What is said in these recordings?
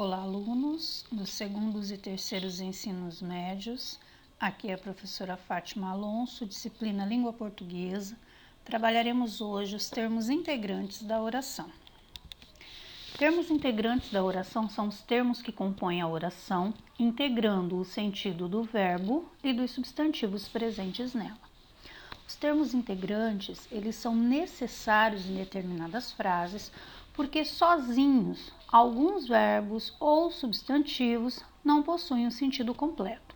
Olá, alunos dos segundos e terceiros ensinos médios. Aqui é a professora Fátima Alonso, disciplina Língua Portuguesa. Trabalharemos hoje os termos integrantes da oração. Termos integrantes da oração são os termos que compõem a oração, integrando o sentido do verbo e dos substantivos presentes nela. Os termos integrantes, eles são necessários em determinadas frases, porque sozinhos, alguns verbos ou substantivos não possuem um sentido completo.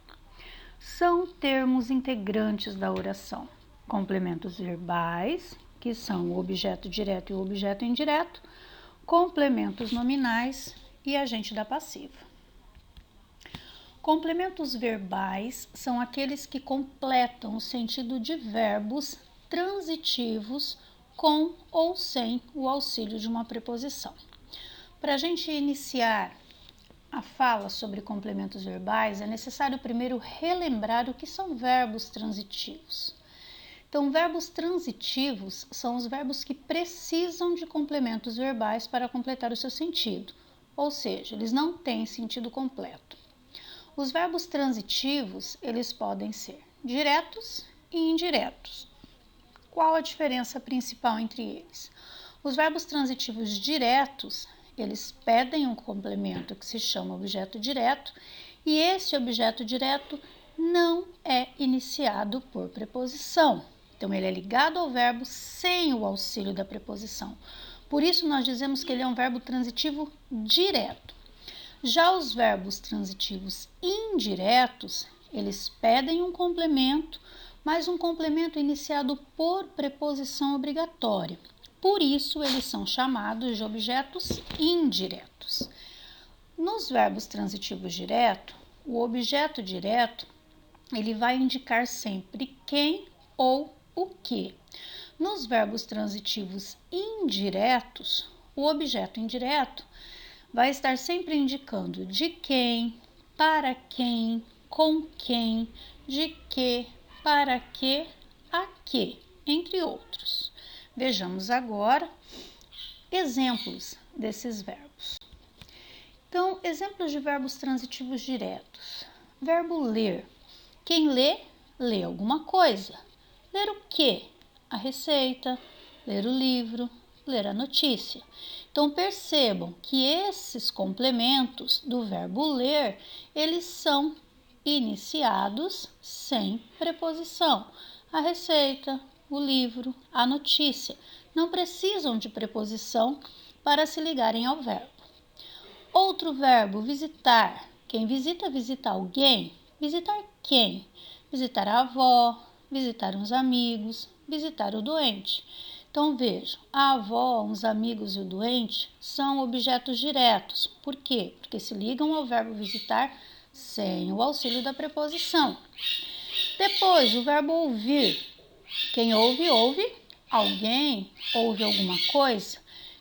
São termos integrantes da oração: complementos verbais, que são o objeto direto e o objeto indireto, complementos nominais e agente da passiva. Complementos verbais são aqueles que completam o sentido de verbos transitivos com ou sem o auxílio de uma preposição. Para a gente iniciar a fala sobre complementos verbais, é necessário primeiro relembrar o que são verbos transitivos. Então, verbos transitivos são os verbos que precisam de complementos verbais para completar o seu sentido, ou seja, eles não têm sentido completo. Os verbos transitivos, eles podem ser diretos e indiretos. Qual a diferença principal entre eles? Os verbos transitivos diretos, eles pedem um complemento que se chama objeto direto, e esse objeto direto não é iniciado por preposição. Então, ele é ligado ao verbo sem o auxílio da preposição. Por isso, nós dizemos que ele é um verbo transitivo direto. Já os verbos transitivos indiretos, eles pedem um complemento, mas um complemento iniciado por preposição obrigatória. Por isso, eles são chamados de objetos indiretos. Nos verbos transitivos direto, o objeto direto, ele vai indicar sempre quem ou o que. Nos verbos transitivos indiretos, o objeto indireto vai estar sempre indicando de quem, para quem, com quem, de que, para que, a que, entre outros. Vejamos agora exemplos desses verbos. Então, exemplos de verbos transitivos diretos. Verbo ler. Quem lê, lê alguma coisa. Ler o quê? A receita, ler o livro, ler a notícia. Então, percebam que esses complementos do verbo ler, eles são iniciados sem preposição. A receita, o livro, a notícia não precisam de preposição para se ligarem ao verbo. Outro verbo, visitar. Quem visita, visita alguém. Visitar quem? Visitar a avó, visitar uns amigos, visitar o doente. Então, vejam, a avó, uns amigos e o doente são objetos diretos. Por quê? Porque se ligam ao verbo visitar sem o auxílio da preposição. Depois, o verbo ouvir. Quem ouve, ouve. Alguém ouve alguma coisa.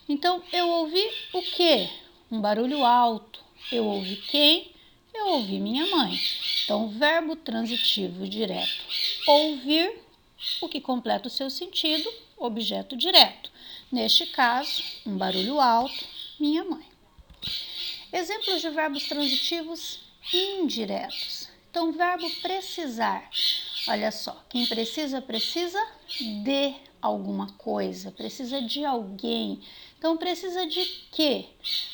Então, eu ouvi o quê? Um barulho alto. Eu ouvi quem? Eu ouvi minha mãe. Então, verbo transitivo direto. Ouvir, o que completa o seu sentido, objeto direto. Neste caso, um barulho alto, minha mãe. Exemplos de verbos transitivos indiretos. Então, verbo precisar. Olha só, quem precisa, precisa de alguma coisa, precisa de alguém. Então, precisa de quê?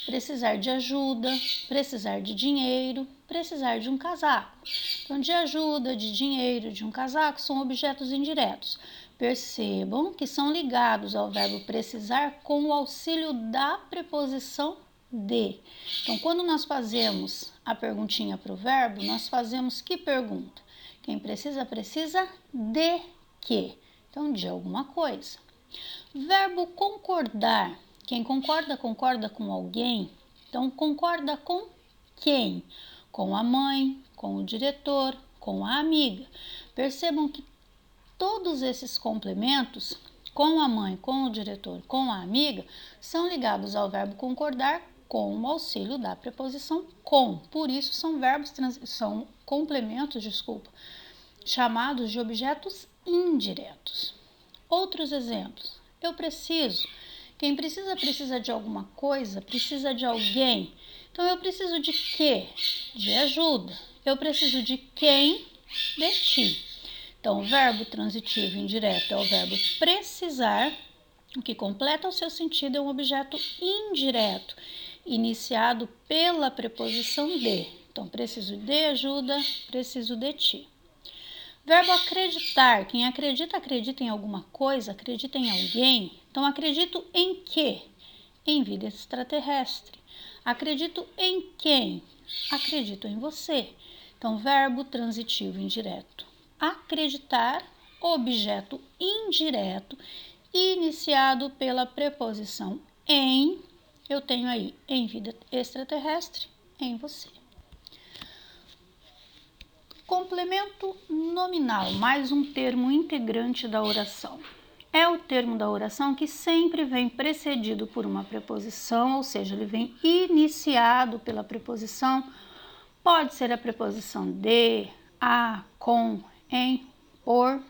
Precisar de ajuda, precisar de dinheiro, precisar de um casaco. Então, de ajuda, de dinheiro, de um casaco são objetos indiretos. Percebam que são ligados ao verbo precisar com o auxílio da preposição de. Então, quando nós fazemos a perguntinha para o verbo, nós fazemos que pergunta? Quem precisa, precisa de quê? Então, de alguma coisa. Verbo concordar. Quem concorda, concorda com alguém. Então, concorda com quem? Com a mãe, com o diretor, com a amiga. Percebam que todos esses complementos, com a mãe, com o diretor, com a amiga, são ligados ao verbo concordar com o auxílio da preposição com. Por isso, são complementos, chamados de objetos indiretos. Outros exemplos. Eu preciso. Quem precisa, precisa de alguma coisa, precisa de alguém. Então, eu preciso de quê? De ajuda. Eu preciso de quem? De ti. Então, o verbo transitivo indireto é o verbo precisar. O que completa o seu sentido é um objeto indireto, iniciado pela preposição de. Então, preciso de ajuda, preciso de ti. Verbo acreditar. Quem acredita, acredita em alguma coisa, acredita em alguém. Então, acredito em quê? Em vida extraterrestre. Acredito em quem? Acredito em você. Então, verbo transitivo indireto. Acreditar, objeto indireto, iniciado pela preposição em. Eu tenho aí em vida extraterrestre, em você. Complemento nominal, mais um termo integrante da oração. É o termo da oração que sempre vem precedido por uma preposição, ou seja, ele vem iniciado pela preposição. Pode ser a preposição de, a, com, em, por.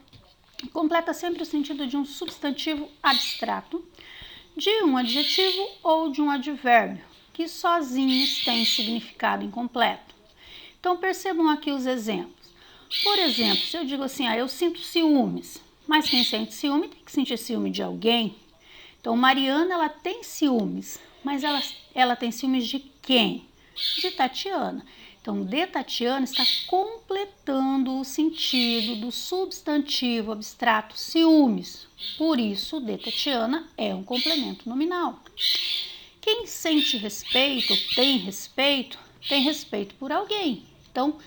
Completa sempre o sentido de um substantivo abstrato, de um adjetivo ou de um advérbio, que sozinhos têm significado incompleto. Então, percebam aqui os exemplos. Por exemplo, se eu digo assim, eu sinto ciúmes, mas quem sente ciúme tem que sentir ciúme de alguém. Então, Mariana, ela tem ciúmes, mas ela tem ciúmes de quem? De Tatiana. Então, de Tatiana está completando o sentido do substantivo abstrato ciúmes. Por isso, de Tatiana é um complemento nominal. Quem sente respeito, tem respeito por alguém. Então,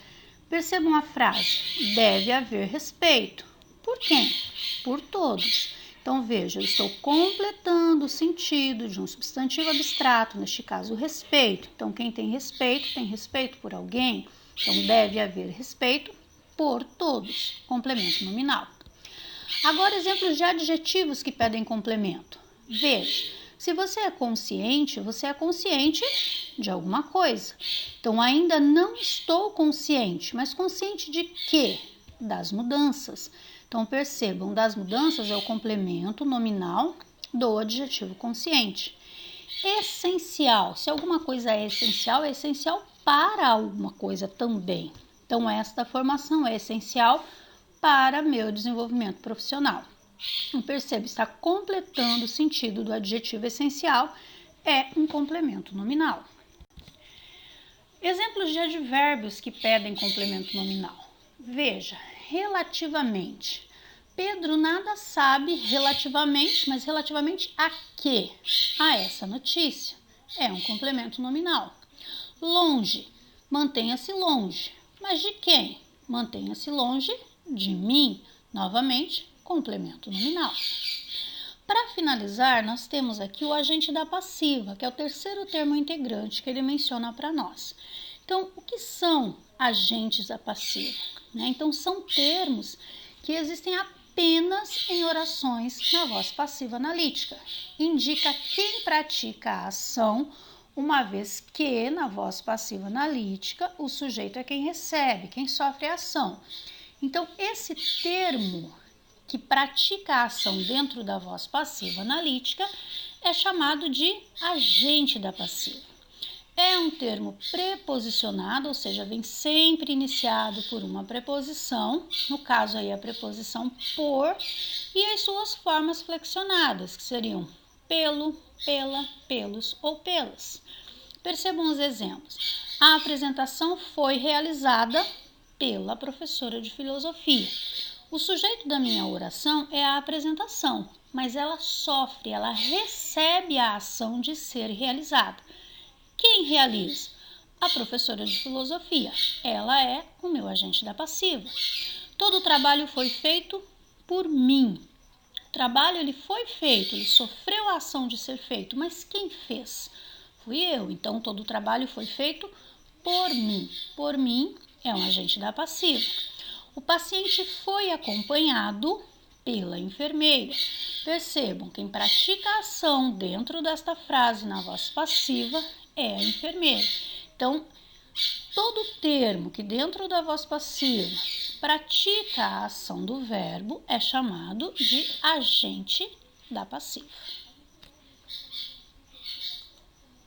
percebam a frase, deve haver respeito. Por quem? Por todos. Então, veja, eu estou completando o sentido de um substantivo abstrato, neste caso, o respeito. Então, quem tem respeito por alguém. Então, deve haver respeito por todos. Complemento nominal. Agora, exemplos de adjetivos que pedem complemento. Veja, se você é consciente de alguma coisa. Então, ainda não estou consciente, mas consciente de quê? Das mudanças. Então, percebam, das mudanças é o complemento nominal do adjetivo consciente. Essencial. Se alguma coisa é essencial para alguma coisa também. Então, esta formação é essencial para meu desenvolvimento profissional. Então, perceba, está completando o sentido do adjetivo essencial, é um complemento nominal. Exemplos de advérbios que pedem complemento nominal. Veja, relativamente. Pedro nada sabe relativamente, mas relativamente a quê? A essa notícia. É um complemento nominal. Longe, mantenha-se longe. Mas de quem? Mantenha-se longe de mim. Novamente, complemento nominal. Para finalizar, nós temos aqui o agente da passiva, que é o terceiro termo integrante que ele menciona para nós. Então, o que são agentes da passiva? Então, são termos que existem apenas em orações na voz passiva analítica. Indica quem pratica a ação, uma vez que, na voz passiva analítica, o sujeito é quem recebe, quem sofre a ação. Então, esse termo que pratica a ação dentro da voz passiva analítica é chamado de agente da passiva. É um termo preposicionado, ou seja, vem sempre iniciado por uma preposição, no caso aí a preposição por, e as suas formas flexionadas, que seriam pelo, pela, pelos ou pelas. Percebam os exemplos. A apresentação foi realizada pela professora de filosofia. O sujeito da minha oração é a apresentação, mas ela recebe a ação de ser realizada. Quem realiza? A professora de filosofia. Ela é o meu agente da passiva. Todo o trabalho foi feito por mim. O trabalho ele foi feito, ele sofreu a ação de ser feito, mas quem fez? Fui eu. Então, todo o trabalho foi feito por mim. Por mim é um agente da passiva. O paciente foi acompanhado pela enfermeira. Percebam, quem pratica a ação dentro desta frase na voz passiva é a enfermeira. Então, todo termo que dentro da voz passiva pratica a ação do verbo é chamado de agente da passiva.